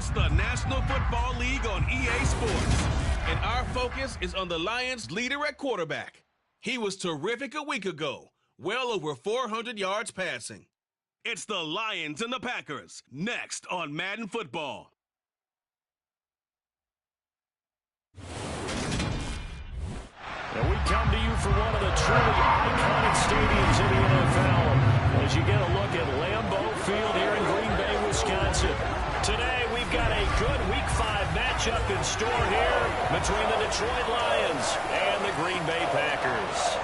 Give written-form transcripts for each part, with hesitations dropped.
It's the National Football League on EA Sports. And our focus is on the Lions' leader at quarterback. He was terrific a week ago, well over 400 yards passing. It's the Lions and the Packers, next on Madden Football. And we come to you from one of the truly iconic stadiums in the NFL as you get a look at Lambeau Field here in Green Bay, Wisconsin. Today we've got a good Week 5 matchup in store here between the Detroit Lions and the Green Bay Packers.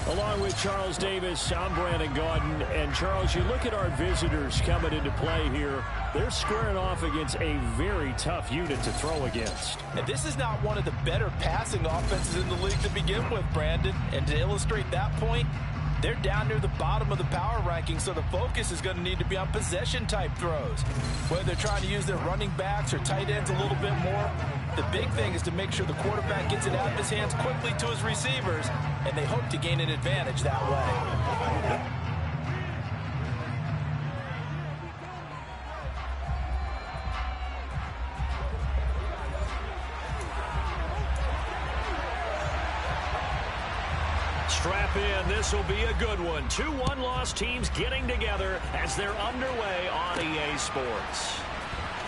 Along with Charles Davis, I'm Brandon Gaudin. And Charles, you look at our visitors coming into play here. They're squaring off against a very tough unit to throw against. And this is not one of the better passing offenses in the league to begin with, Brandon. And to illustrate that point, they're down near the bottom of the power rankings, so the focus is going to need to be on possession-type throws. Whether they're trying to use their running backs or tight ends a little bit more, the big thing is to make sure the quarterback gets it out of his hands quickly to his receivers, and they hope to gain an advantage that way. Strap in. This will be a good one. 2 one-loss teams getting together as they're underway on EA Sports.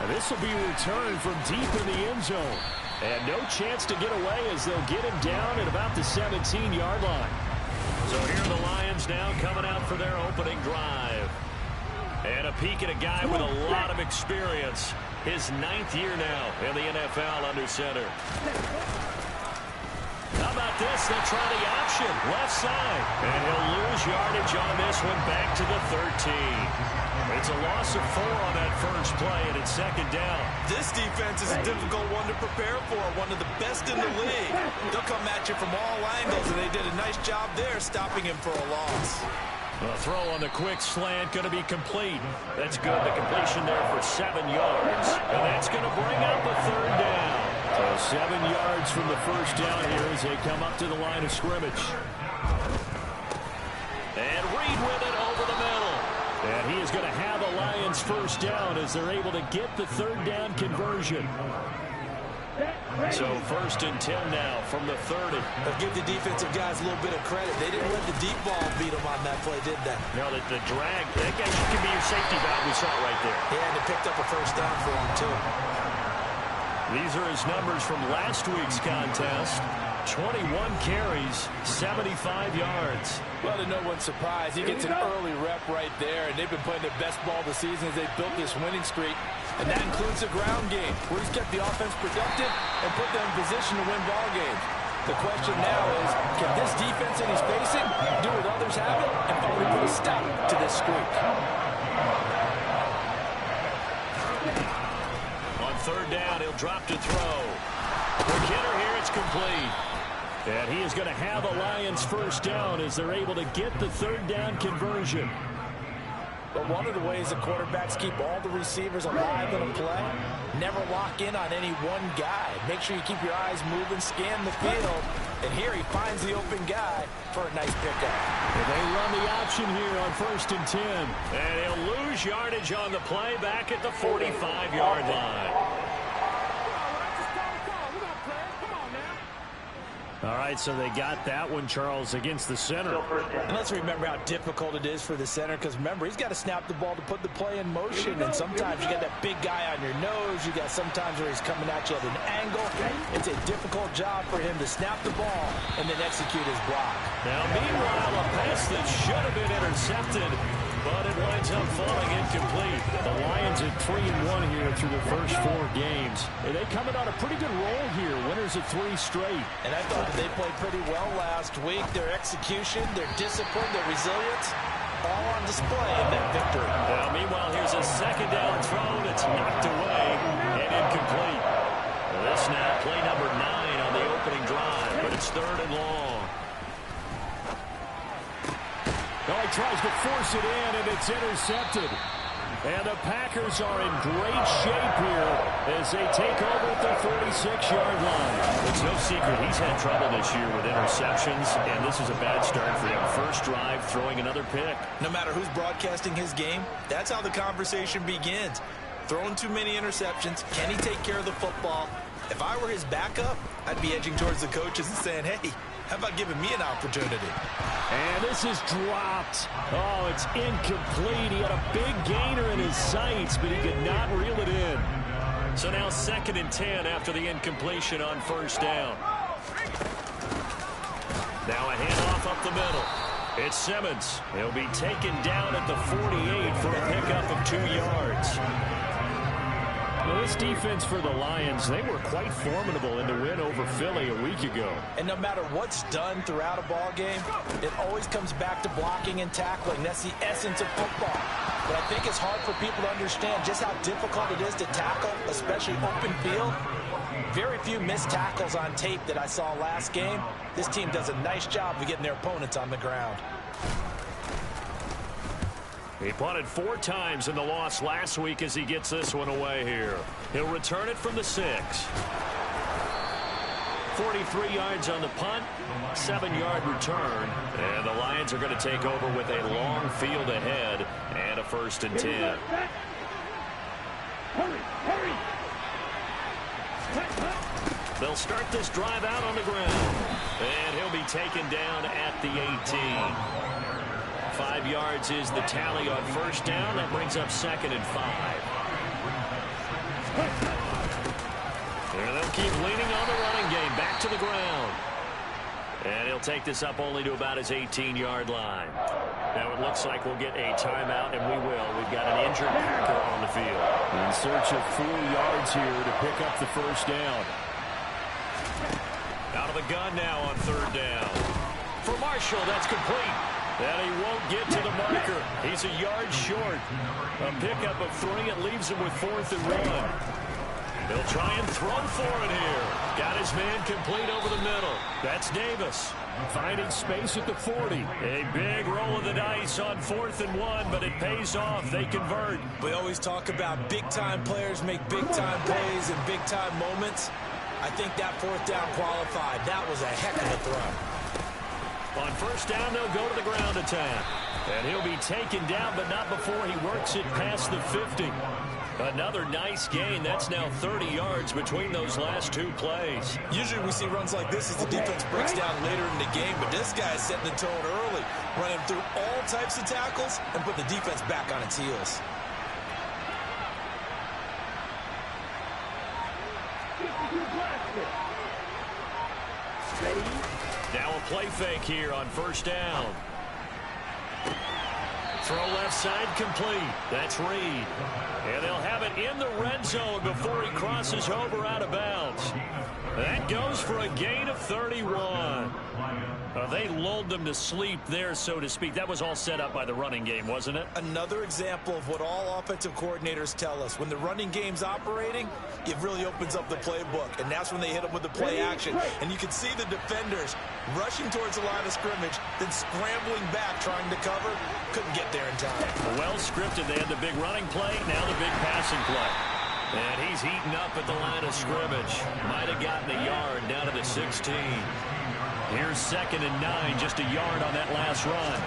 And this will be a return from deep in the end zone. And no chance to get away as they'll get him down at about the 17-yard line. So here are the Lions now coming out for their opening drive. And a peek at a guy with a lot of experience. His 9th year now in the NFL under center. How about this? They'll try the option. Left side. And he'll lose yardage on this one back to the 13. It's a loss of 4 on that first play, and it's second down. This defense is a difficult one to prepare for, one of the best in the league. They'll come at you from all angles, and they did a nice job there stopping him for a loss. The throw on the quick slant going to be complete. That's good. The completion there for 7 yards. And that's going to bring up a third down. So 7 yards from the first down here as they come up to the line of scrimmage. And Reed with it over the middle. And he is going to have a Lions first down as they're able to get the third down conversion. So 1st and 10 now from the 30. They'll give the defensive guys a little bit of credit. They didn't let the deep ball beat them on that play, did they? No, the drag, that guy can be your safety valve. We saw it right there. Yeah, and they picked up a first down for him, too. These are his numbers from last week's contest. 21 carries, 75 yards. Well, to no one's surprise, he gets an early rep right there, and they've been playing their best ball of the season as they built this winning streak. And that includes the ground game, where he's kept the offense productive and put them in position to win ball games. The question now is, can this defense that he's facing do what others haven't and finally put a stop to this streak? On third down, he'll drop to throw. For Kidder here, it's complete. And he is going to have a Lions first down as they're able to get the third down conversion. But one of the ways the quarterbacks keep all the receivers alive in a play, never lock in on any one guy. Make sure you keep your eyes moving, scan the field, and here he finds the open guy for a nice pickup. And they run the option here on 1st and 10. And he'll lose yardage on the play back at the 45-yard line. All right, so they got that one, Charles, against the center. And let's remember how difficult it is for the center, because remember, he's got to snap the ball to put the play in motion, and sometimes you got that big guy on your nose. You got sometimes where he's coming at you at an angle. It's a difficult job for him to snap the ball and then execute his block. Now, meanwhile, a pass that should have been intercepted, but it winds up falling incomplete. The Lions at 3-1 here through the first 4 games. They coming on a pretty good roll here, winners of 3 straight. And I thought that they played pretty well last week. Their execution, their discipline, their resilience, all on display in that victory. Now, meanwhile, here's a second down throw that's knocked away and incomplete. This now play number 9 on the opening drive, but it's 3rd and long. Well, he tries to force it in, and it's intercepted. And the Packers are in great shape here as they take over at the 46-yard line. It's no secret he's had trouble this year with interceptions, and this is a bad start for him. First drive, throwing another pick. No matter who's broadcasting his game, that's how the conversation begins. Throwing too many interceptions. Can he take care of the football? If I were his backup, I'd be edging towards the coaches and saying, hey, how about giving me an opportunity? And this is dropped. Oh, it's incomplete. He had a big gainer in his sights, but he could not reel it in. So now 2nd and 10 after the incompletion on first down. Now a handoff up the middle. It's Simmons. He'll be taken down at the 48 for a pickup of 2 yards. Well, this defense for the Lions, they were quite formidable in the win over Philly a week ago. And no matter what's done throughout a ball game, it always comes back to blocking and tackling. That's the essence of football. But I think it's hard for people to understand just how difficult it is to tackle, especially open field. Very few missed tackles on tape that I saw last game. This team does a nice job of getting their opponents on the ground. He punted 4 times in the loss last week as he gets this one away here. He'll return it from the 6. 43 yards on the punt, 7-yard return. And the Lions are going to take over with a long field ahead and a 1st and 10. They'll start this drive out on the ground. And he'll be taken down at the 18. 5 yards is the tally on first down. That brings up 2nd and 5. And they'll keep leaning on the running game. Back to the ground. And he'll take this up only to about his 18-yard line. Now it looks like we'll get a timeout, and we will. We've got an injured Packer on the field. In search of 4 yards here to pick up the first down. Out of the gun now on 3rd down. For Marshall, that's complete. And he won't get to the marker. He's a yard short. A pickup of 3. It leaves him with 4th and 1. He'll try and throw for it here. Got his man complete over the middle. That's Davis. Finding space at the 40. A big roll of the dice on 4th and 1, but it pays off. They convert. We always talk about big-time players make big-time plays in big-time moments. I think that 4th down qualified. That was a heck of a throw. On first down, they'll go to the ground attack. And he'll be taken down, but not before he works it past the 50. Another nice gain. That's now 30 yards between those last 2 plays. Usually we see runs like this as the defense breaks down later in the game, but this guy is setting the tone early, running through all types of tackles and put the defense back on its heels. Now a play fake here on first down. Throw left side complete. That's Reed. And they'll have it in the red zone before he crosses over out of bounds. That goes for a gain of 31. They lulled them to sleep there, so to speak. That was all set up by the running game, wasn't it? Another example of what all offensive coordinators tell us. When the running game's operating, it really opens up the playbook, and that's when they hit them with the play action. And you can see the defenders rushing towards the line of scrimmage, then scrambling back, trying to cover. Couldn't get there in time. Well scripted. They had the big running play, now the big passing play. And he's heating up at the line of scrimmage. Might have gotten a yard down to the 16. Here's 2nd and 9, just a yard on that last run.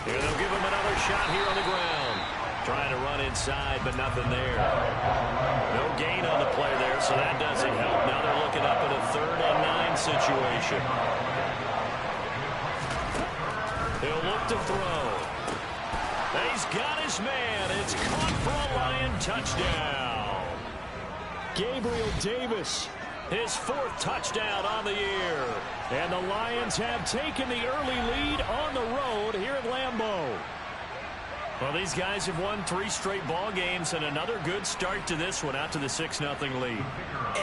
Here they'll give him another shot here on the ground. Trying to run inside, but nothing there. No gain on the play there, so that doesn't help. Now they're looking up at a 3rd and 9 situation. He'll look to throw. He's got his man. It's caught for a Lion touchdown. Gabriel Davis, his 4th touchdown on the year. And the Lions have taken the early lead on the road here at Lambeau. Well, these guys have won 3 straight ball games and another good start to this one out to the 6-0 lead.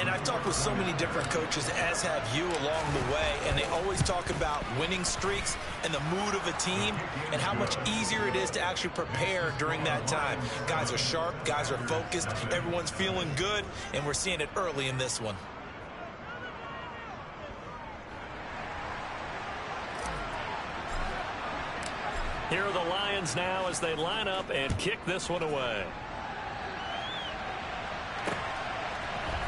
And I've talked with so many different coaches, as have you, along the way, and they always talk about winning streaks and the mood of a team and how much easier it is to actually prepare during that time. Guys are sharp, guys are focused, everyone's feeling good, and we're seeing it early in this one. Here are the Lions now as they line up and kick this one away.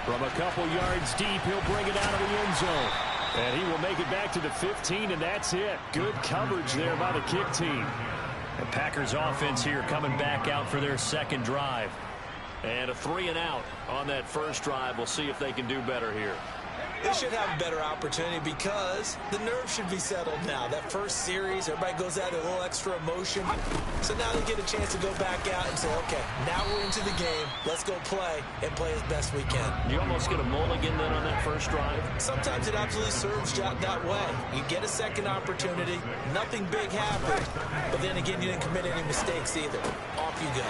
From a couple yards deep, he'll bring it out of the end zone. And he will make it back to the 15, and that's it. Good coverage there by the kick team. The Packers offense here coming back out for their second drive. And a 3-and-out on that first drive. We'll see if they can do better here. They should have a better opportunity because the nerves should be settled now. That first series, everybody goes out with a little extra emotion. So now they get a chance to go back out and say, okay, now we're into the game. Let's go play and play as best we can. You almost get a mulligan then on that first drive? Sometimes it absolutely serves that way. You get a second opportunity. Nothing big happened. But then again, you didn't commit any mistakes either. Off you go.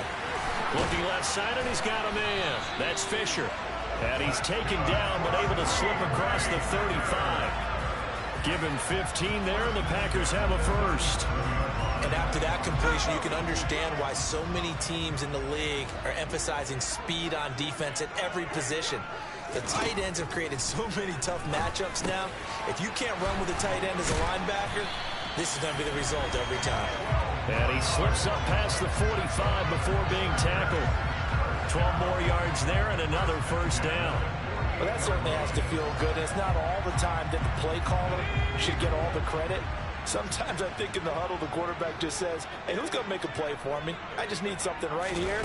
Looking left side, and he's got a man. That's Fisher. And he's taken down, but able to slip across the 35. Give him 15 there, and the Packers have a first. And after that completion, you can understand why so many teams in the league are emphasizing speed on defense at every position. The tight ends have created so many tough matchups now. If you can't run with a tight end as a linebacker, this is going to be the result every time. And he slips up past the 45 before being tackled. 12 more yards there and another first down. Well, that certainly has to feel good. It's not all the time that the play caller should get all the credit. Sometimes I think in the huddle, the quarterback just says, hey, who's going to make a play for me? I just need something right here.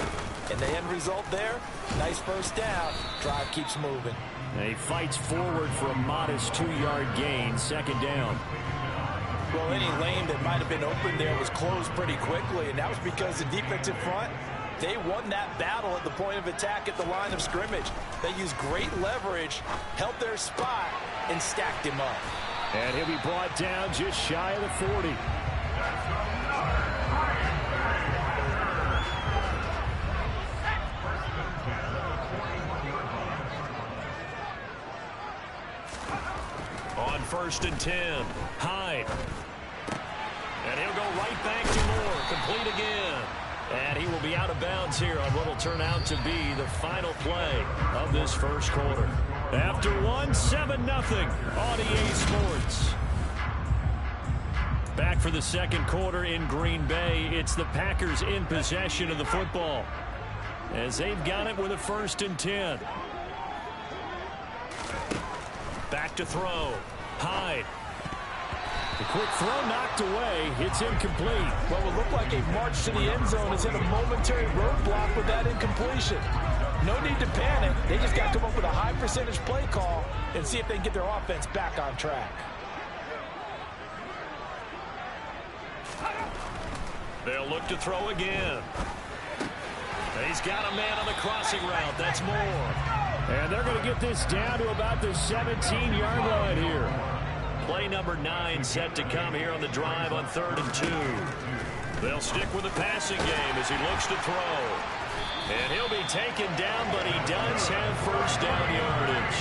And the end result there, nice first down. Drive keeps moving. And he fights forward for a modest 2-yard gain, second down. Well, any lane that might have been open there was closed pretty quickly, and that was because the defensive front, they won that battle at the point of attack at the line of scrimmage. They used great leverage, held their spot, and stacked him up. And he'll be brought down just shy of the 40. On 1st and 10, Hyde. And he'll go right back to Moore, complete again. And he will be out of bounds here on what will turn out to be the final play of this first quarter. After 7-0 on EA Sports. Back for the second quarter in Green Bay. It's the Packers in possession of the football as they've got it with a 1st and 10. Back to throw. Hyde. The quick throw knocked away. It's incomplete. What would look like a march to the end zone is hit a momentary roadblock with that incompletion. No need to panic. They just got to come up with a high percentage play call and see if they can get their offense back on track. They'll look to throw again. He's got a man on the crossing route. That's Moore. And they're going to get this down to about the 17-yard line here. Play number 9 set to come here on the drive on 3rd and 2. They'll stick with the passing game as he looks to throw. And he'll be taken down, but he does have first down yardage.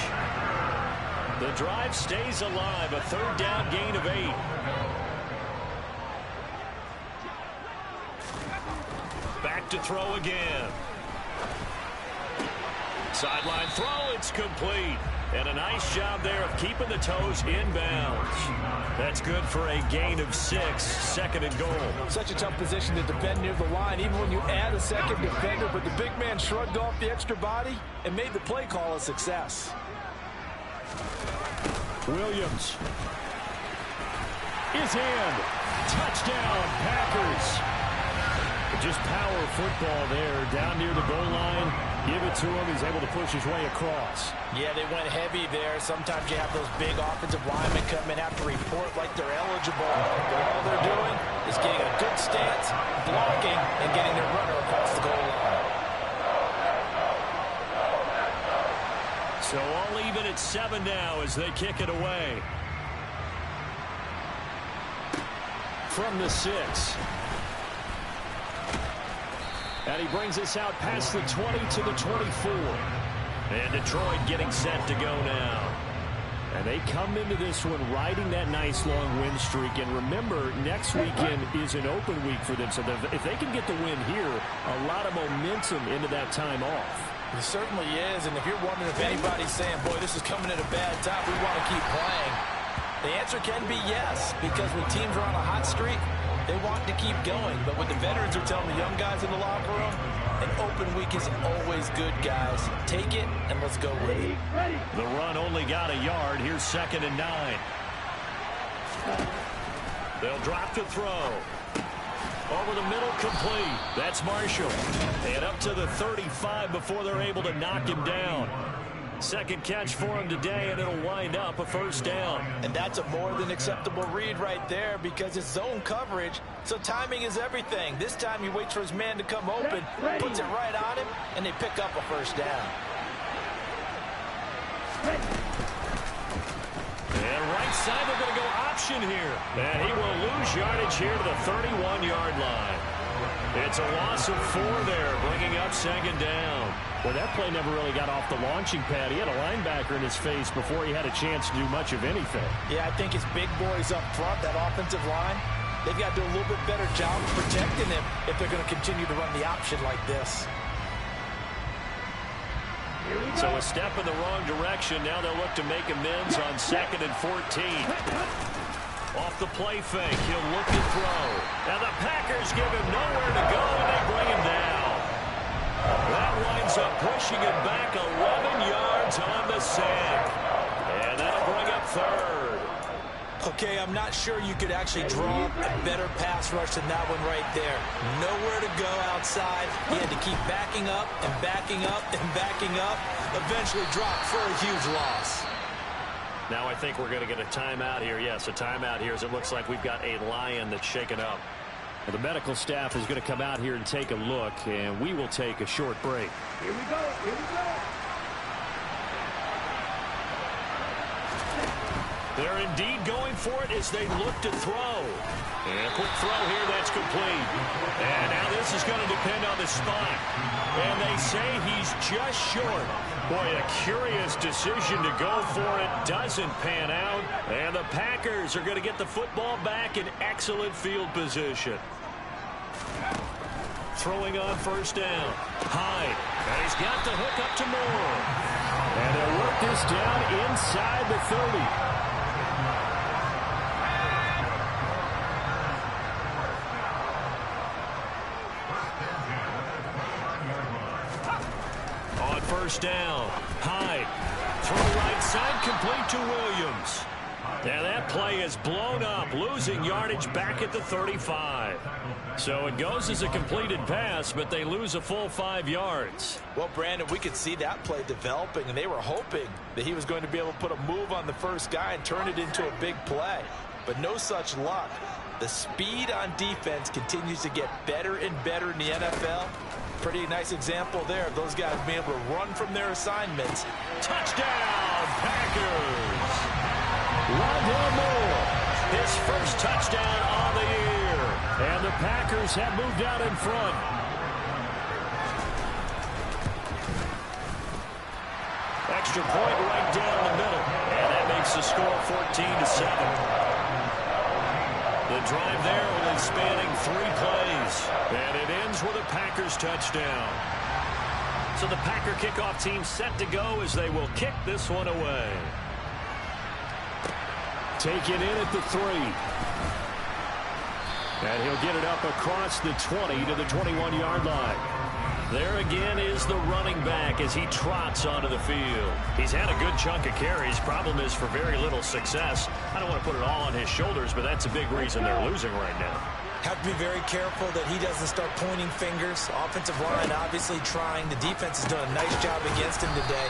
The drive stays alive, a 3rd down gain of 8. Back to throw again. Sideline throw, it's complete. And a nice job there of keeping the toes inbounds. That's good for a gain of 6, 2nd and goal. Such a tough position to defend near the line, even when you add a second defender, but the big man shrugged off the extra body and made the play call a success. Williams is in. Touchdown, Packers. Just power football there, down near the goal line. Give it to him. He's able to push his way across. Yeah, they went heavy there. Sometimes you have those big offensive linemen come in, have to report like they're eligible. But all they're doing is getting a good stance, blocking, and getting their runner across the goal line. So all even at 7 now as they kick it away. From the 6. And he brings us out past the 20 to the 24. And Detroit getting set to go now. And they come into this one riding that nice long win streak. And remember, next weekend is an open week for them. So if they can get the win here, a lot of momentum into that time off. It certainly is. And if you're wondering if anybody's saying, boy, this is coming at a bad time, we want to keep playing, the answer can be yes. Because when teams are on a hot streak, They want to keep going, but what the veterans are telling the young guys in the locker room, an open week is always good, guys. Take it, and let's go with it. The run only got a yard. Here's 2nd and 9. They'll drop to throw. Over the middle, complete. That's Marshall. And up to the 35 before they're able to knock him down. Second catch for him today, and it'll wind up a first down. And that's a more than acceptable read right there because it's zone coverage, so timing is everything. This time he waits for his man to come open, puts it right on him, and they pick up a first down. And right side, they're going to go option here. And he will lose yardage here to the 31-yard line. It's a loss of 4 there, bringing up 2nd down. Well, that play never really got off the launching pad. He had a linebacker in his face before he had a chance to do much of anything. Yeah, I think his big boys up front, that offensive line, they've got to do a little bit better job of protecting him if they're going to continue to run the option like this. So a step in the wrong direction. Now they'll look to make amends on 2nd and 14. Off the play fake, he'll look to throw. Now the Packers give him nowhere to go, and they bring him down. That winds up pushing him back 11 yards on the sack. And that'll bring up 3rd. Okay, I'm not sure you could actually draw a better pass rush than that one right there. Nowhere to go outside. He had to keep backing up and backing up and backing up. Eventually dropped for a huge loss. Now I think we're going to get a timeout here. Yes, a timeout here as it looks like we've got a Lion that's shaken up. Well, the medical staff is going to come out here and take a look, and we will take a short break. Here we go. Here we go. They're indeed going for it as they look to throw. And a quick throw here, that's complete. And now this is going to depend on the spot. And they say he's just short. Boy, a curious decision to go for it. Doesn't pan out. And the Packers are going to get the football back in excellent field position. Throwing on first down. Hyde. And he's got the hook up to Moore. And they'll work this down inside the 30. First down. Hyde. Throw right side, complete to Williams. Now that play is blown up, losing yardage back at the 35. So it goes as a completed pass, but they lose a full 5 yards. Well, Brandon, we could see that play developing, and they were hoping that he was going to be able to put a move on the first guy and turn it into a big play. But no such luck. The speed on defense continues to get better and better in the NFL. Pretty nice example there of those guys being able to run from their assignments. Touchdown, Packers! Rondale Moore, his first touchdown on the year. And the Packers have moved out in front. Extra point right down the middle. And that makes the score 14-7. The drive there only spanning 3 plays. And it ends with a Packers touchdown. So the Packer kickoff team set to go as they will kick this one away. Taken in at the 3. And he'll get it up across the 20 to the 21-yard line. There again is the running back as he trots onto the field. He's had a good chunk of carries. Problem is for very little success. I don't want to put it all on his shoulders, but that's a big reason they're losing right now. Have to be very careful that he doesn't start pointing fingers. Offensive line obviously trying. The defense has done a nice job against him today.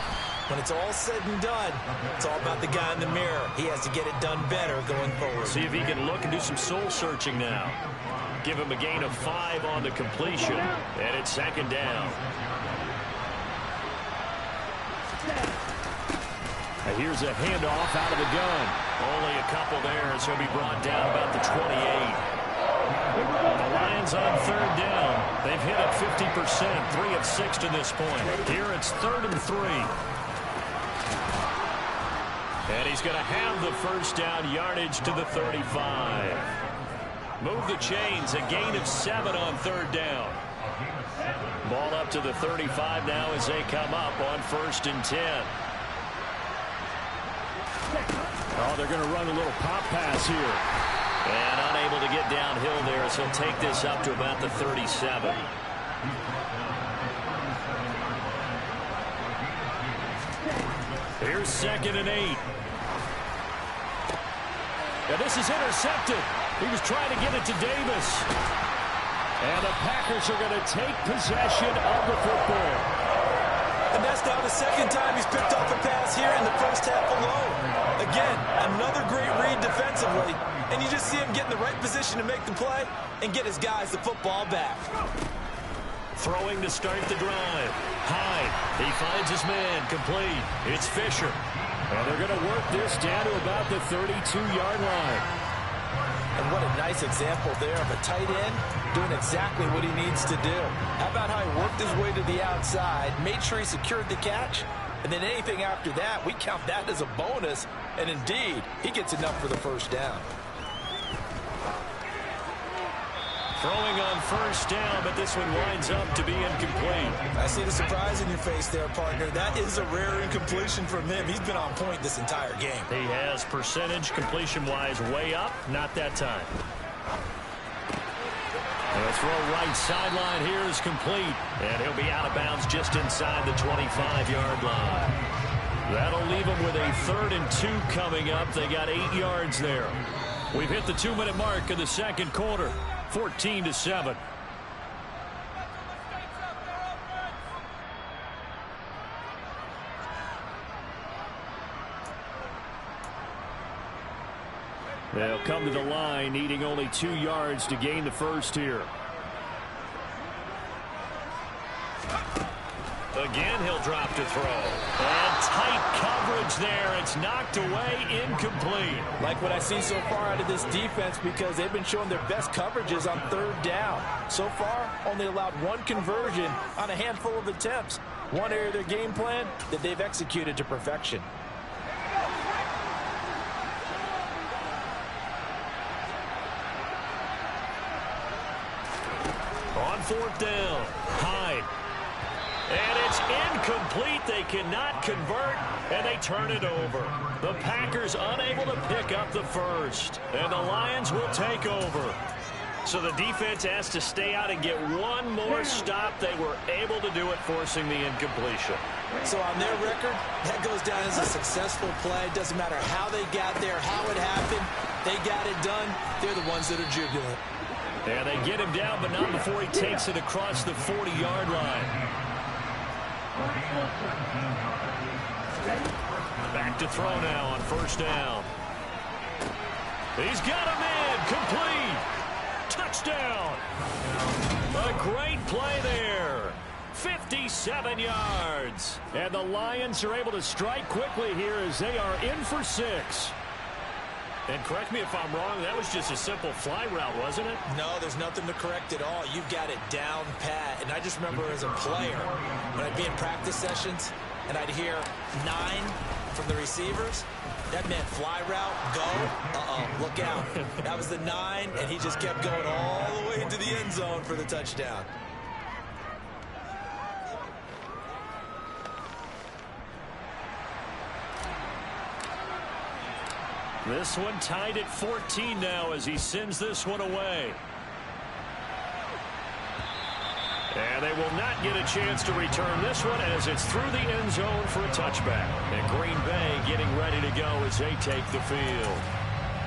When it's all said and done, it's all about the guy in the mirror. He has to get it done better going forward. See if he can look and do some soul searching now. Give him a gain of 5 on the completion. And it's 2nd down. And here's a handoff out of the gun. Only a couple there as he'll be brought down about the 28. The Lions on 3rd down. They've hit it 50%, 3 of 6 to this point. Here it's 3rd and 3. And he's going to have the first down, yardage to the 35. Move the chains, a gain of 7 on 3rd down. Ball up to the 35 now as they come up on 1st and 10. Oh, they're going to run a little pop pass here. And unable to get downhill there as he'll take this up to about the 37. Here's 2nd and 8. And this is intercepted. He was trying to get it to Davis. And the Packers are going to take possession of the football. And that's now the 2nd time he's picked off a pass here in the first half alone. Again, another great read defensively. And you just see him get in the right position to make the play and get his guys the football back. Throwing to start the drive. Hyde, he finds his man, complete. It's Fisher. And they're going to work this down to about the 32-yard line. And what a nice example there of a tight end doing exactly what he needs to do. How about how he worked his way to the outside, made sure he secured the catch, and then anything after that, we count that as a bonus. And indeed, he gets enough for the first down. Throwing on first down, but this one winds up to be incomplete. I see the surprise in your face there, partner. That is a rare incompletion from him. He's been on point this entire game. He has percentage completion-wise way up, not that time. The throw right sideline here is complete, and he'll be out of bounds just inside the 25-yard line. That'll leave him with a 3rd and 2 coming up. They got 8 yards there. We've hit the 2-minute mark of the second quarter. 14-7. They'll come to the line, needing only 2 yards to gain the first here. Again, he'll drop to throw. And tight coverage there. It's knocked away, incomplete. Like what I see so far out of this defense, because they've been showing their best coverages on 3rd down. So far, only allowed 1 conversion on a handful of attempts. One area of their game plan that they've executed to perfection. On 4th down, Hyde. And it's incomplete. They cannot convert, and they turn it over. The Packers unable to pick up the first, and the Lions will take over. So the defense has to stay out and get one more stop. They were able to do it, forcing the incompletion. So on their record, that goes down as a successful play. Doesn't matter how they got there, how it happened. They got it done. They're the ones that are jubilant. And they get him down, but not before he takes it across the 40-yard line. Back to throw now on first down. He's got a man, complete. Touchdown. A great play there. 57 yards. And the Lions are able to strike quickly here as they are in for 6. And correct me if I'm wrong, that was just a simple fly route, wasn't it? No, there's nothing to correct at all. You've got it down pat. And I just remember as a player, when I'd be in practice sessions, and I'd hear 9 from the receivers, that meant fly route, go, look out. That was the 9, and he just kept going all the way into the end zone for the touchdown. This one tied at 14 now as he sends this one away. And they will not get a chance to return this one as it's through the end zone for a touchback. And Green Bay getting ready to go as they take the field.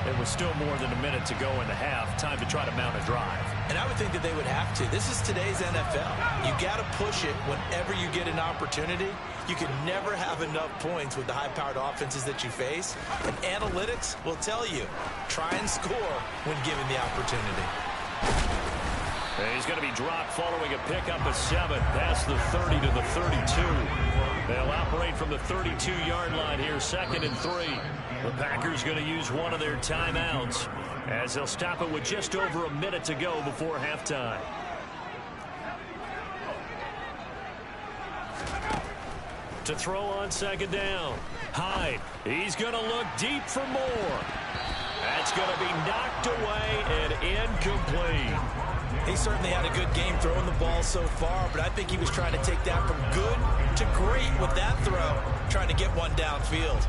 It was still more than a minute to go in the half. Time to try to mount a drive. And I would think that they would have to. This is today's NFL. You got to push it whenever you get an opportunity. You can never have enough points with the high-powered offenses that you face. And analytics will tell you, try and score when given the opportunity. And he's going to be dropped following a pickup of 7 past the 30 to the 32. They'll operate from the 32-yard line here, 2nd and 3. The Packers going to use one of their timeouts as they'll stop it with just over a minute to go before halftime. To throw on 2nd down. Hyde, he's going to look deep for more. That's going to be knocked away and incomplete. He certainly had a good game throwing the ball so far, but I think he was trying to take that from good to great with that throw, trying to get one downfield.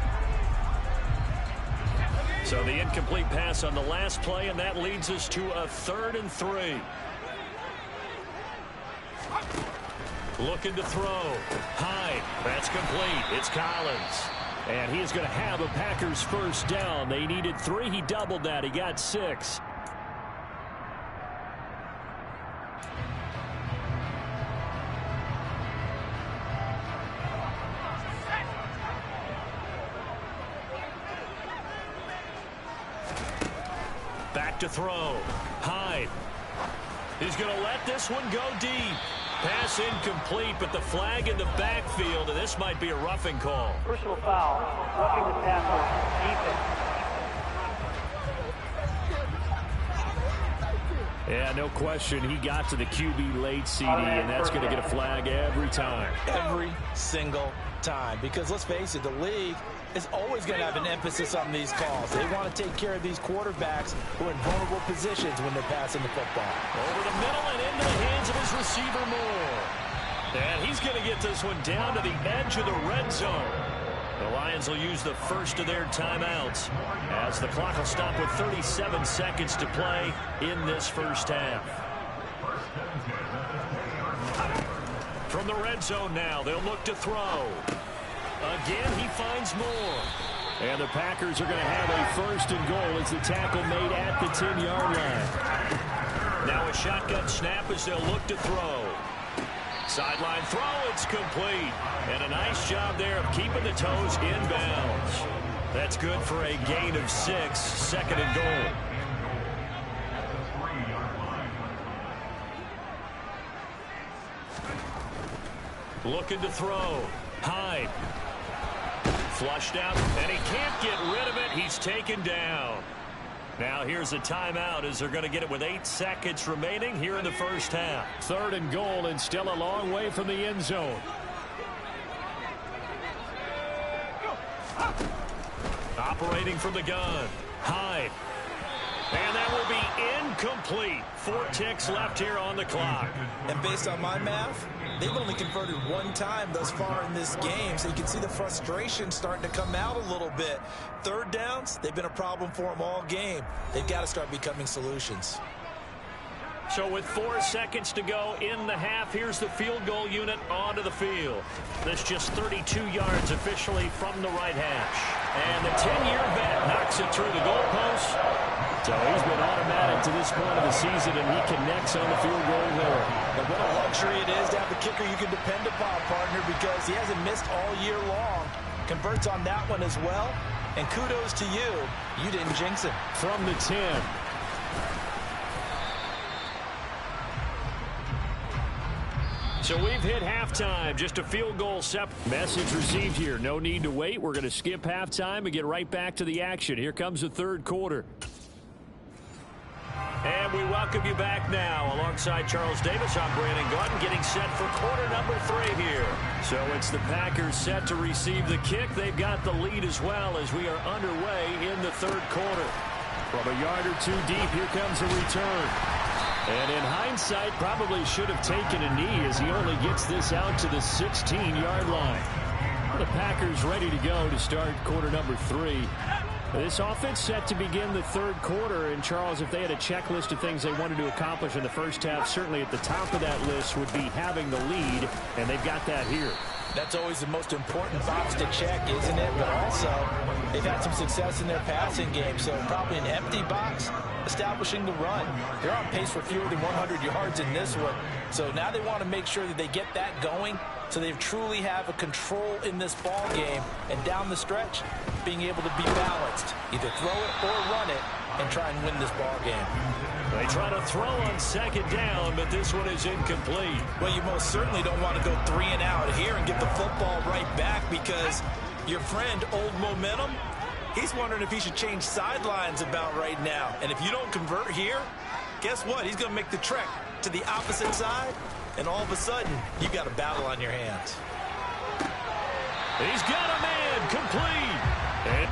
So the incomplete pass on the last play, and that leads us to a 3rd and 3. Looking to throw. Hyde. That's complete. It's Collins. And he is going to have a Packers first down. They needed 3. He doubled that. He got 6. Back to throw. Hyde. He's going to let this one go deep. Pass incomplete, but the flag in the backfield, and this might be a roughing call. Personal foul, roughing the passer, defense. Yeah, no question. He got to the QB late, CD, and that's going to get a flag every time. Every single time. Because let's face it, the league is always going to have an emphasis on these calls. They want to take care of these quarterbacks who are in vulnerable positions when they're passing the football. Over the middle and into the hands of his receiver, Moore. And he's going to get this one down to the edge of the red zone. The Lions will use the first of their timeouts as the clock will stop with 37 seconds to play in this first half. From the red zone now, they'll look to throw. Again, he finds Moore. And the Packers are going to have a 1st and goal as the tackle made at the 10-yard line. Now a shotgun snap as they'll look to throw. Sideline throw, it's complete. And a nice job there of keeping the toes inbounds. That's good for a gain of 6, 2nd and goal. Looking to throw. Hyde. Flushed out, and he can't get rid of it. He's taken down. Now here's a timeout as they're going to get it with 8 seconds remaining here in the first half. 3rd and goal, and still a long way from the end zone. Operating from the gun. Hyde. And that will be incomplete. 4 ticks left here on the clock. And based on my math, they've only converted 1 time thus far in this game, so you can see the frustration starting to come out a little bit. 3rd downs, they've been a problem for them all game. They've got to start becoming solutions. So with 4 seconds to go in the half, here's the field goal unit onto the field. That's just 32 yards officially from the right hash. And the 10-year vet knocks it through the goalpost. So he's been automatic to this point of the season, and he connects on the field goal there. And what a luxury it is to have the kicker you can depend upon, partner, because he hasn't missed all year long. Converts on that one as well. And kudos to you. You didn't jinx it. From the 10. So we've hit halftime. Just a field goal separate. Message received here. No need to wait. We're going to skip halftime and get right back to the action. Here comes the 3rd quarter. And we welcome you back now. Alongside Charles Davis, I'm Brandon Gaudin, getting set for quarter number 3 here. So it's the Packers set to receive the kick. They've got the lead as well as we are underway in the 3rd quarter. From a yard or 2 deep, here comes a return. And in hindsight, probably should have taken a knee as he only gets this out to the 16-yard line. The Packers ready to go to start quarter number 3. This offense set to begin the 3rd quarter. And, Charles, if they had a checklist of things they wanted to accomplish in the first half, certainly at the top of that list would be having the lead, and they've got that here. That's always the most important box to check, isn't it? But also, they've had some success in their passing game, so probably an empty box, establishing the run. They're on pace for fewer than 100 yards in this one. So now they want to make sure that they get that going so they truly have a control in this ball game. And down the stretch, being able to be balanced. Either throw it or run it and try and win this ball game. They try to throw on 2nd down, but this one is incomplete. Well, you most certainly don't want to go 3 and out here and get the football right back because your friend, Old Momentum, he's wondering if he should change sidelines about right now. And if you don't convert here, guess what? He's going to make the trek to the opposite side, and all of a sudden, you got a battle on your hands. He's got a man complete. And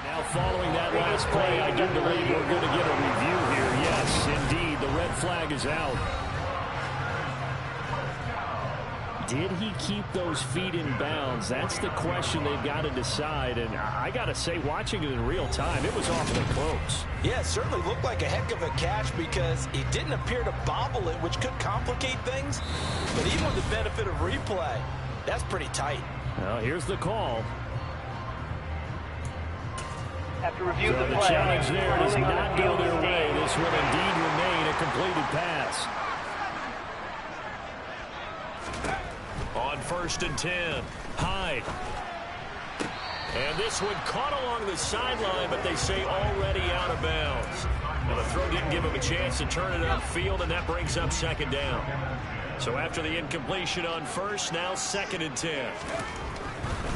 now following that last play, I do believe we're going to get a review here. Yes, indeed, the red flag is out. did he keep those feet in bounds? That's the question they've got to decide. And I got to say, watching it in real time, it was awfully close. Yeah, it certainly looked like a heck of a catch because he didn't appear to bobble it, which could complicate things. But even with the benefit of replay, that's pretty tight. Well, here's the call. After review So the the play, challenge there does ruling on not the go field their is way. deemed. This will indeed remain a completed pass. On 1st and 10, Hyde. And this one caught along the sideline, but they say already out of bounds. Well, the throw didn't give him a chance to turn it upfield, and that brings up 2nd down. So after the incompletion on 1st, now 2nd and 10.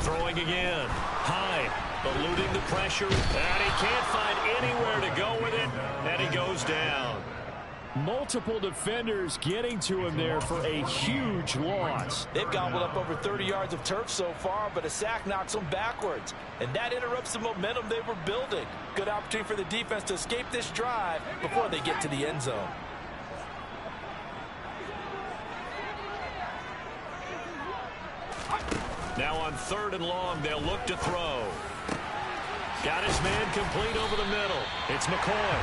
Throwing again. Hyde eluding the pressure, and he can't find anywhere to go with it, and he goes down. Multiple defenders getting to him there for a huge loss. They've gobbled up over 30 yards of turf so far, but a sack knocks them backwards. And that interrupts the momentum they were building. Good opportunity for the defense to escape this drive before they get to the end zone. Now on 3rd and long, they'll look to throw. Got his man complete over the middle. It's McCoy.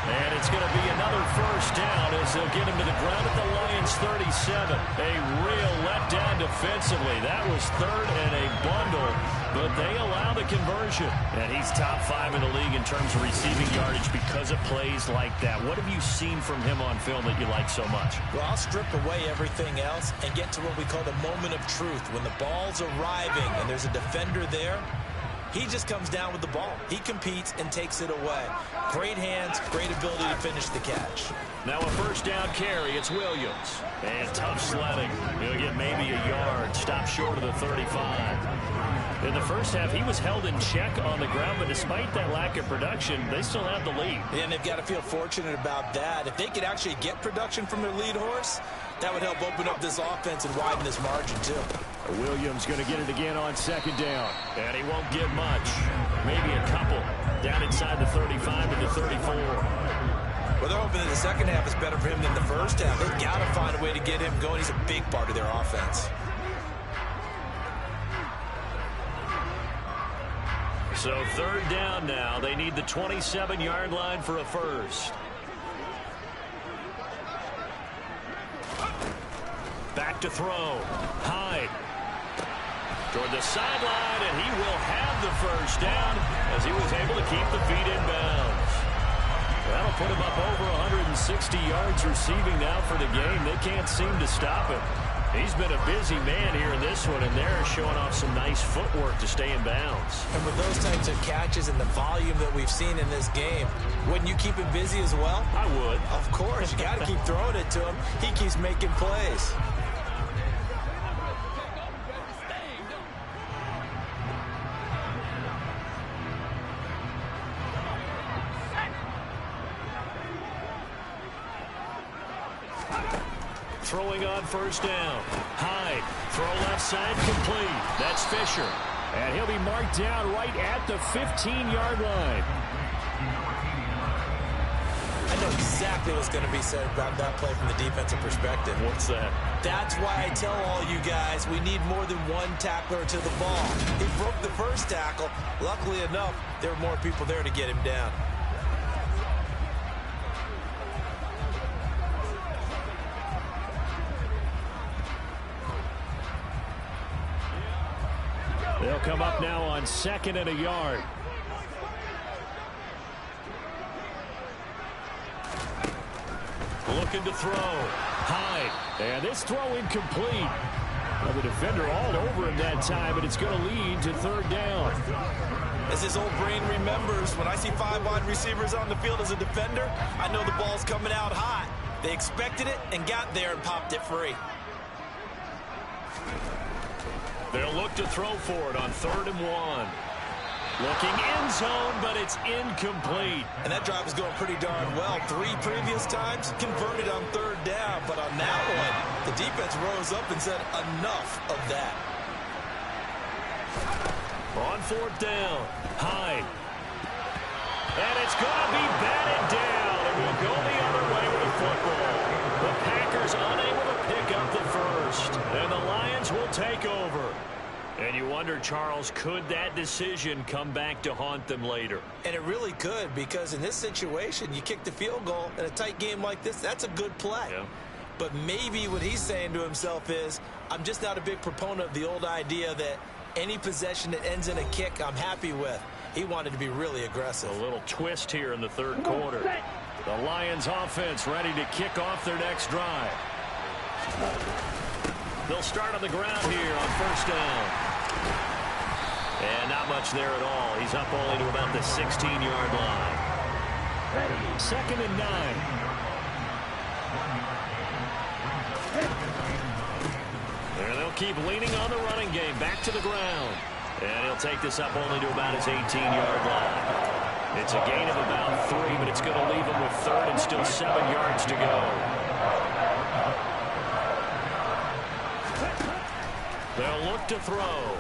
And it's going to be another 1st down as they'll get him to the ground at the Lions 37. A real letdown defensively. That was 3rd and a bundle, but they allow the conversion. And he's top 5 in the league in terms of receiving yardage because of plays like that. What have you seen from him on film that you like so much? Well, I'll strip away everything else and get to what we call the moment of truth. When the ball's arriving and there's a defender there, he just comes down with the ball. He competes and takes it away. Great hands, great ability to finish the catch. Now a 1st down carry. It's Williams. And tough sledding. He'll get maybe a yard. Stop short of the 35. In the first half, he was held in check on the ground, but despite that lack of production, they still have the lead. And they've got to feel fortunate about that. If they could actually get production from their lead horse, that would help open up this offense and widen this margin, too. Williams going to get it again on 2nd down. And he won't get much. Maybe a couple. Down inside the 35 to the 34. Well, they're hoping that the second half is better for him than the first half. They've got to find a way to get him going. He's a big part of their offense. So 3rd down now. They need the 27-yard line for a 1st. Back to throw. Hyde. Toward the sideline, and he will have the 1st down as he was able to keep the feet in bounds. That'll put him up over 160 yards receiving now for the game. They can't seem to stop him. He's been a busy man here in this one, and they're showing off some nice footwork to stay in bounds. And with those types of catches and the volume that we've seen in this game, wouldn't you keep him busy as well? I would. Of course. You got to keep throwing it to him. He keeps making plays. Throwing on 1st down. Hyde. Throw left side complete. That's Fisher. And he'll be marked down right at the 15-yard line. I know exactly what's going to be said about that play from the defensive perspective. What's that? That's why I tell all you guys we need more than one tackler to the ball. He broke the first tackle. Luckily enough, there were more people there to get him down. They'll come up now on 2nd and a yard. Looking to throw. Hyde. And this throw incomplete. Well, the defender all over him that time, but it's going to lead to 3rd down. As his old brain remembers, when I see 5 wide receivers on the field as a defender, I know the ball's coming out hot. They expected it and got there and popped it free. They'll look to throw for it on 3rd and 1. Looking end zone, but it's incomplete. And that drive is going pretty darn well. 3 previous times converted on 3rd down, but on that one, the defense rose up and said enough of that. On 4th down, Hyde. And it's going to be batted down, and we'll go the other way with the football. The Packers unable to pick up the 1st. first, and the Lions will take over. And you wonder, Charles, could that decision come back to haunt them later? And it really could, because in this situation, you kick the field goal in a tight game like this, that's a good play. Yeah. But maybe what he's saying to himself is, I'm just not a big proponent of the old idea that any possession that ends in a kick I'm happy with. He wanted to be really aggressive. A little twist here in the third quarter. The Lions offense ready to kick off their next drive. They'll start on the ground here on first down. And not much there at all. He's up only to about the 16-yard line. 2nd and 9. And they'll keep leaning on the running game. Back to the ground. And he'll take this up only to about his 18-yard line. It's a gain of about 3, but it's going to leave him with 3rd and still 7 yards to go. They'll look to throw.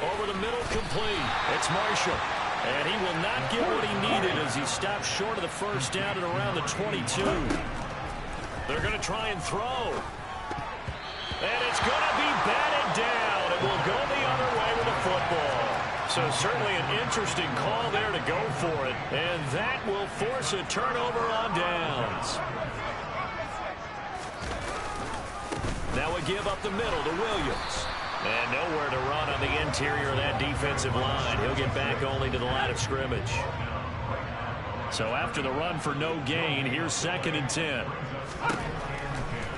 Over the middle, complete. It's Marshall. And he will not get what he needed as he stops short of the first down at around the 22. They're going to try and throw. And it's going to be batted down. It will go the other way with the football. So certainly an interesting call there to go for it. And that will force a turnover on downs. Now a give up the middle to Williams. And nowhere to run on the interior of that defensive line. He'll get back only to the line of scrimmage. So after the run for no gain, here's 2nd and 10.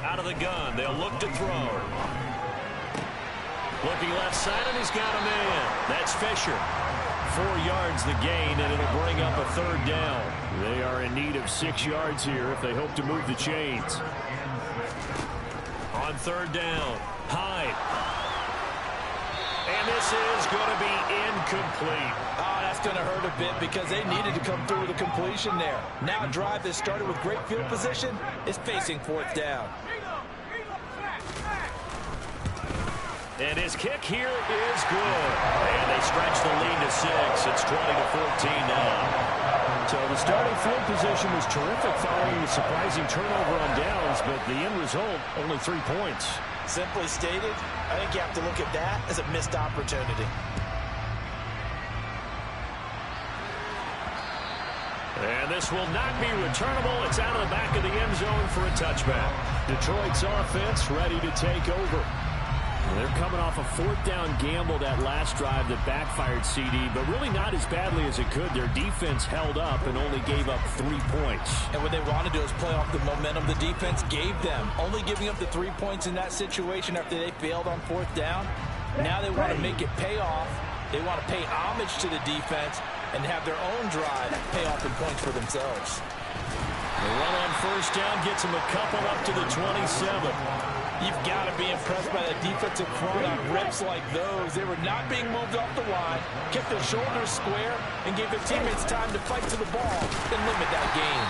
Out of the gun, they'll look to throw. Looking left side, and he's got a man. That's Fisher. 4 yards the gain, and it'll bring up a 3rd down. They are in need of 6 yards here if they hope to move the chains. On 3rd down, Hyde. And this is going to be incomplete. Oh, that's going to hurt a bit because they needed to come through with a completion there. Now a drive that started with great field position is facing 4th down. And his kick here is good. And they stretch the lead to 6. It's 20-14 now. So the starting field position was terrific following the surprising turnover on downs, but the end result, only 3 points. Simply stated, I think you have to look at that as a missed opportunity. And this will not be returnable. It's out of the back of the end zone for a touchback. Detroit's offense ready to take over. They're coming off a 4th down gamble that last drive that backfired, CD, but really not as badly as it could. Their defense held up and only gave up 3 points. And what they want to do is play off the momentum the defense gave them. Only giving up the 3 points in that situation after they failed on 4th down. Now they want to make it pay off. They want to pay homage to the defense and have their own drive pay off in points for themselves. The run on first down gets them a couple up to the 27. You've got to be impressed by the defensive front on rips like those. They were not being moved off the line, kept their shoulders square, and gave their teammates time to fight to the ball and limit that gain.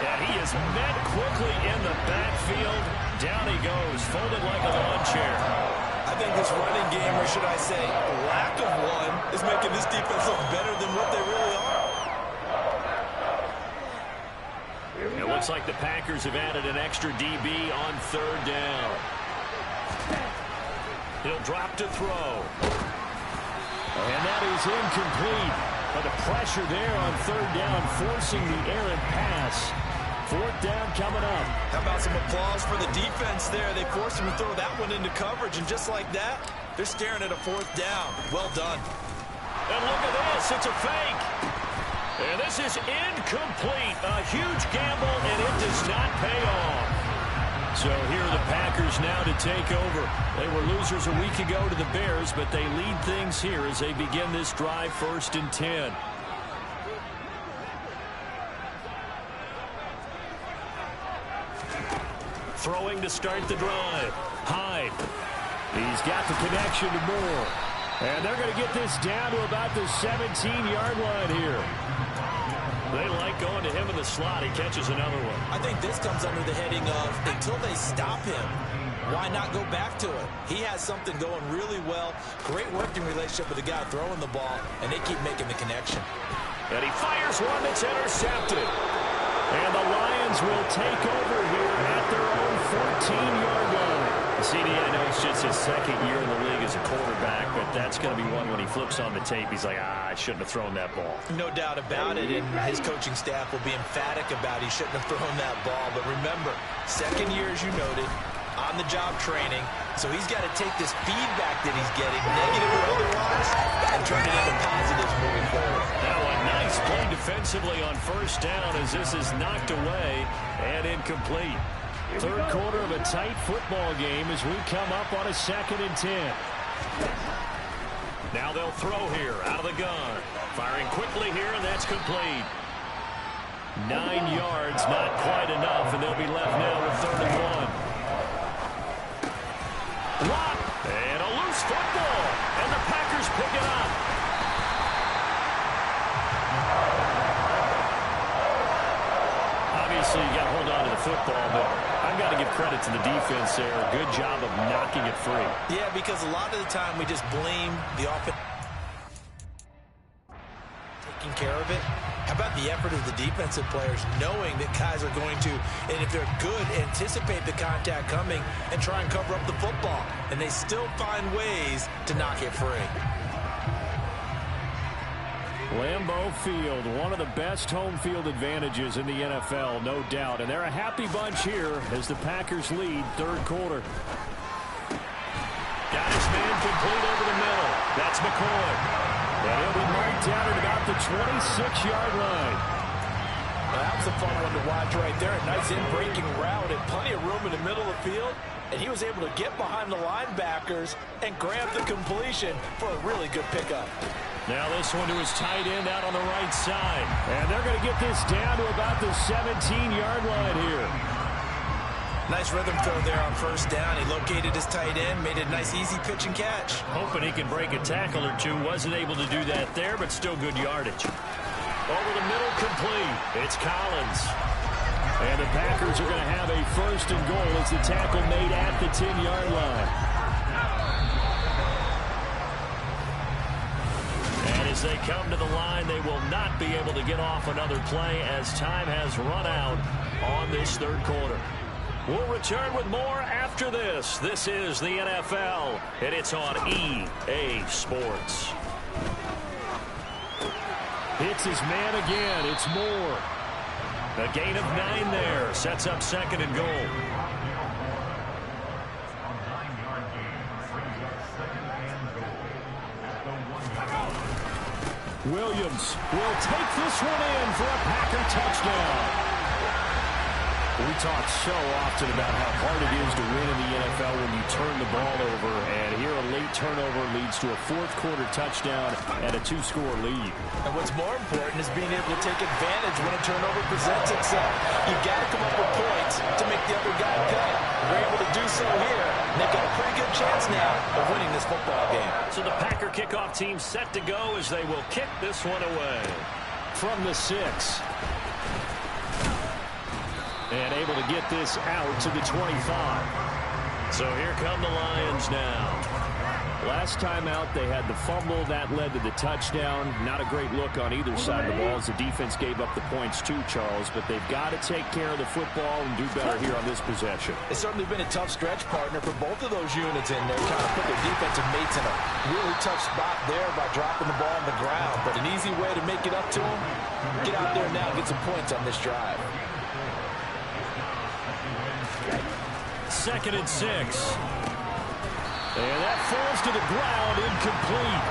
And he is met quickly in the backfield. Down he goes, folded like a lawn chair. I think this running game, or should I say lack of one, is making this defense look better than what they really are. It looks like the Packers have added an extra DB on 3rd down. He'll drop to throw. And that is incomplete. But the pressure there on 3rd down, forcing the errant pass. 4th down coming up. How about some applause for the defense there? They forced him to throw that one into coverage, and just like that, they're staring at a 4th down. Well done. And look at this. It's a fake. And this is incomplete. A huge gamble, and it does not pay off. So here are the Packers now to take over. They were losers a week ago to the Bears, but they lead things here as they begin this drive 1st and 10. Throwing to start the drive. Hyde. He's got the connection to Moore. And they're going to get this down to about the 17-yard line here. They like going to him in the slot. He catches another one. I think this comes under the heading of until they stop him, why not go back to it? He has something going really well. Great working relationship with the guy throwing the ball, and they keep making the connection. And he fires one that's intercepted. And the Lions will take over here at their own 14-yard line. CD, I know it's just his second year in the league as a quarterback, but that's going to be one when he flips on the tape, he's like, I shouldn't have thrown that ball. No doubt about it, and his coaching staff will be emphatic about he shouldn't have thrown that ball. But remember, second year, as you noted, on-the-job training, so he's got to take this feedback that he's getting, negative or otherwise, and turn it into positives moving forward. Now a nice play defensively on first down as this is knocked away and incomplete. Third quarter of a tight football game as we come up on a 2nd and 10. Now they'll throw here out of the gun. Firing quickly here, and that's complete. 9 yards, not quite enough, and they'll be left now with 3rd and 1. Watt, and a loose football, and the Packers pick it up. Obviously, you got to hold on to the football, but I've got to give credit to the defense there. Good job of knocking it free. Yeah, because a lot of the time we just blame the offense taking care of it. How about the effort of the defensive players knowing that guys are going to, and if they're good, anticipate the contact coming and try and cover up the football. And they still find ways to knock it free. Lambeau Field, one of the best home field advantages in the NFL, no doubt. And they're a happy bunch here as the Packers lead 3rd quarter. Got his man complete over the middle. That's McCoy. And he'll be marked down at about the 26-yard line. Well, that was a fun one to watch right there. A nice in-breaking route and plenty of room in the middle of the field. And he was able to get behind the linebackers and grab the completion for a really good pickup. Now this one to his tight end out on the right side. And they're going to get this down to about the 17-yard line here. Nice rhythm throw there on first down. He located his tight end, made it a nice easy pitch and catch. Hoping he can break a tackle or two. Wasn't able to do that there, but still good yardage. Over the middle, complete. It's Collins. And the Packers are going to have a 1st and goal as the tackle made at the 10-yard line. And as they come to the line, they will not be able to get off another play as time has run out on this 3rd quarter. We'll return with more after this. This is the NFL, and it's on EA Sports. Hits his man again. It's Moore. A gain of 9 there. Sets up 2nd and goal. Williams will take this one in for a Packer touchdown. We talk so often about how hard it is to win in the NFL when you turn the ball over, and here a late turnover leads to a 4th quarter touchdown and a 2-score lead. And what's more important is being able to take advantage when a turnover presents itself. You've got to come up with points to make the other guy pay. They're able to do so here, and they've got a pretty good chance now of winning this football game. So the Packer kickoff team set to go as they will kick this one away. From the 6. And able to get this out to the 25. So here come the Lions now. Last time out, they had the fumble. That led to the touchdown. Not a great look on either side of the ball as the defense gave up the points too, Charles. But they've got to take care of the football and do better here on this possession. It's certainly been a tough stretch, partner, for both of those units in there. Kind of put their defensive mates in a really tough spot there by dropping the ball on the ground. But an easy way to make it up to them, get out there now and get some points on this drive. 2nd and 6. And that falls to the ground, incomplete.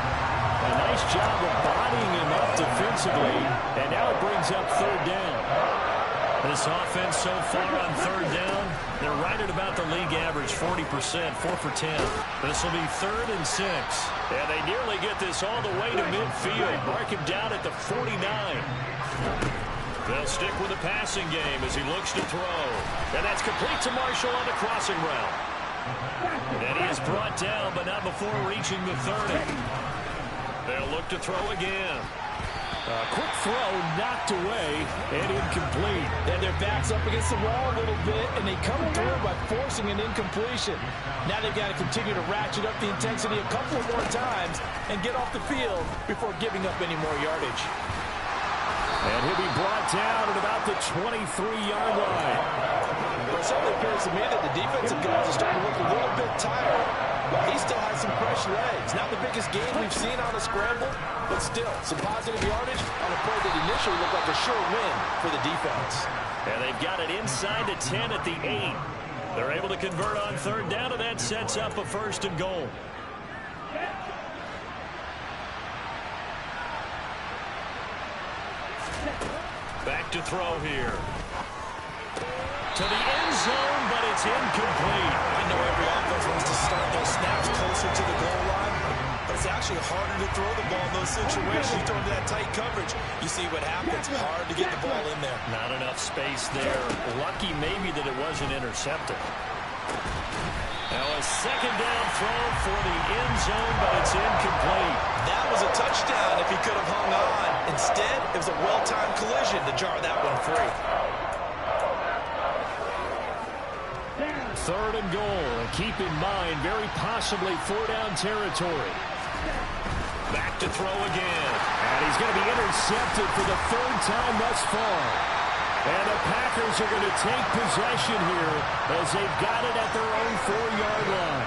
A nice job of bodying him up defensively. And now it brings up 3rd down. This offense so far on 3rd down, they're right at about the league average, 40%, 4 for 10. This will be 3rd and 6. And they nearly get this all the way to midfield. Mark him down at the 49. They'll stick with the passing game as he looks to throw. And that's complete to Marshall on the crossing route. And he is brought down, but not before reaching the 30. They'll look to throw again. A quick throw knocked away and incomplete. And their back's up against the wall a little bit, and they come through by forcing an incompletion. Now they've got to continue to ratchet up the intensity a couple more times and get off the field before giving up any more yardage. And he'll be brought down at about the 23-yard line. Well, it certainly appears to me that the defensive guys are starting to look a little bit tired. But he still has some fresh legs. Not the biggest game we've seen on a scramble, but still some positive yardage on a play that initially looked like a sure win for the defense. And they've got it inside the 10 at the 8. They're able to convert on third down, and that sets up a 1st and goal. Back to throw here. To the end zone, but it's incomplete. I know every offense wants to start those snaps closer to the goal line, but it's actually harder to throw the ball in those situations. You throw into that tight coverage, you see what happens. Hard to get the ball in there. Not enough space there. Lucky maybe that it wasn't intercepted. Now a 2nd down throw for the end zone, but it's incomplete. That was a touchdown if he could have hung on. Instead, it was a well-timed collision to jar that one free. 3rd and goal. And keep in mind, very possibly 4-down territory. Back to throw again. And he's going to be intercepted for the 3rd time thus far. And the Packers are going to take possession here as they've got it at their own 4-yard line.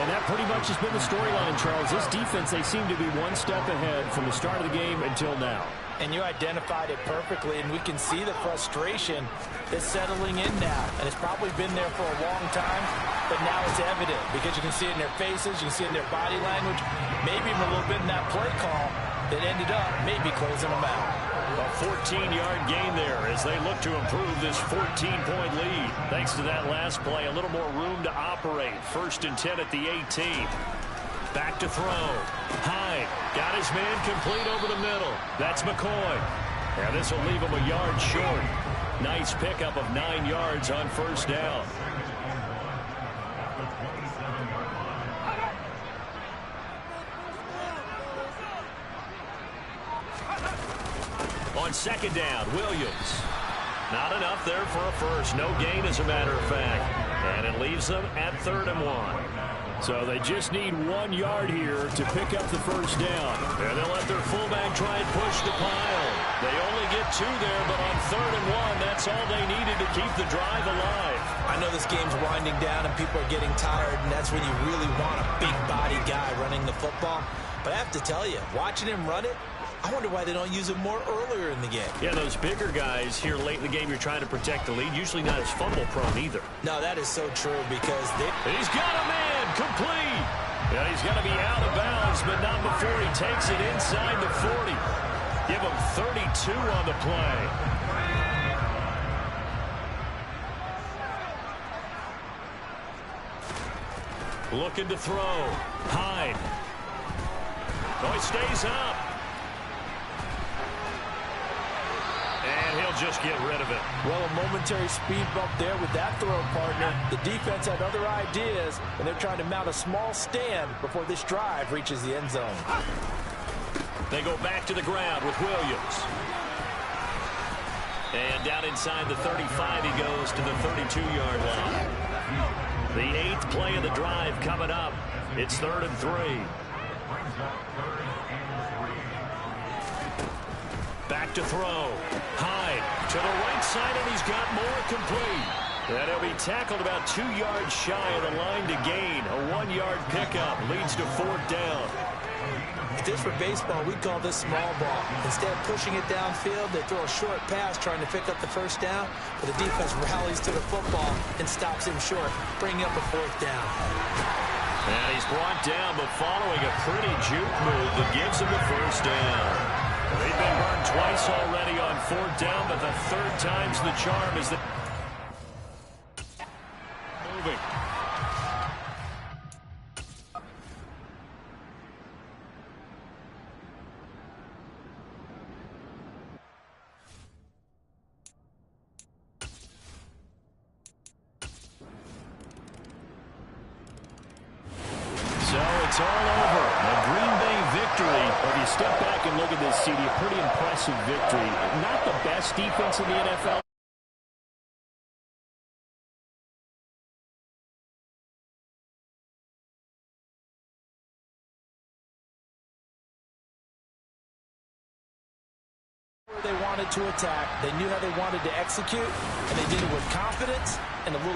And that pretty much has been the storyline, Charles. This defense, they seem to be one step ahead from the start of the game until now. And you identified it perfectly, and we can see the frustration that's settling in now. And it's probably been there for a long time, but now it's evident because you can see it in their faces, you can see it in their body language, maybe even a little bit in that play call that ended up maybe closing them out. A 14-yard gain there as they look to improve this 14-point lead. Thanks to that last play, a little more room to operate. 1st and 10 at the 18. Back to throw. Hyde got his man complete over the middle. That's McCoy. And this will leave him a yard short. Nice pickup of 9 yards on 1st down. On 2nd down, Williams. Not enough there for a first. No gain, as a matter of fact. And it leaves them at 3rd and 1. So they just need 1 yard here to pick up the 1st down. And they'll let their fullback try and push the pile. They only get 2 there, but on 3rd and 1, that's all they needed to keep the drive alive. I know this game's winding down and people are getting tired, and that's when you really want a big-body guy running the football. But I have to tell you, watching him run it, I wonder why they don't use him more earlier in the game. Yeah, those bigger guys here late in the game, you're trying to protect the lead. Usually not as fumble-prone either. No, that is so true because he's got a man complete. Yeah, he's got to be out of bounds, but not before he takes it inside the 40. Give him 32 on the play. Looking to throw. Hyde. Oh, he stays up. And he'll just get rid of it. Well, a momentary speed bump there with that throw, partner. The defense had other ideas, and they're trying to mount a small stand before this drive reaches the end zone. They go back to the ground with Williams. And down inside the 35, he goes to the 32-yard line. The 8th play of the drive coming up. It's 3rd and 3. Back to throw. Hyde to the right side, and he's got more complete. And he'll be tackled about 2 yards shy of the line to gain. A 1-yard pickup leads to 4th down. If this were baseball, we'd call this small ball. Instead of pushing it downfield, they throw a short pass trying to pick up the 1st down, but the defense rallies to the football and stops him short, bringing up a 4th down. And he's brought down, but following a pretty juke move that gives him the 1st down. They've been burned twice already on 4th down, but the 3rd time's the charm is the moving. It's all over. A Green Bay victory. If you step back and look at this, CD, a pretty impressive victory. Not the best defense in the NFL. They wanted to attack, they knew how they wanted to execute, and they did it with confidence and a little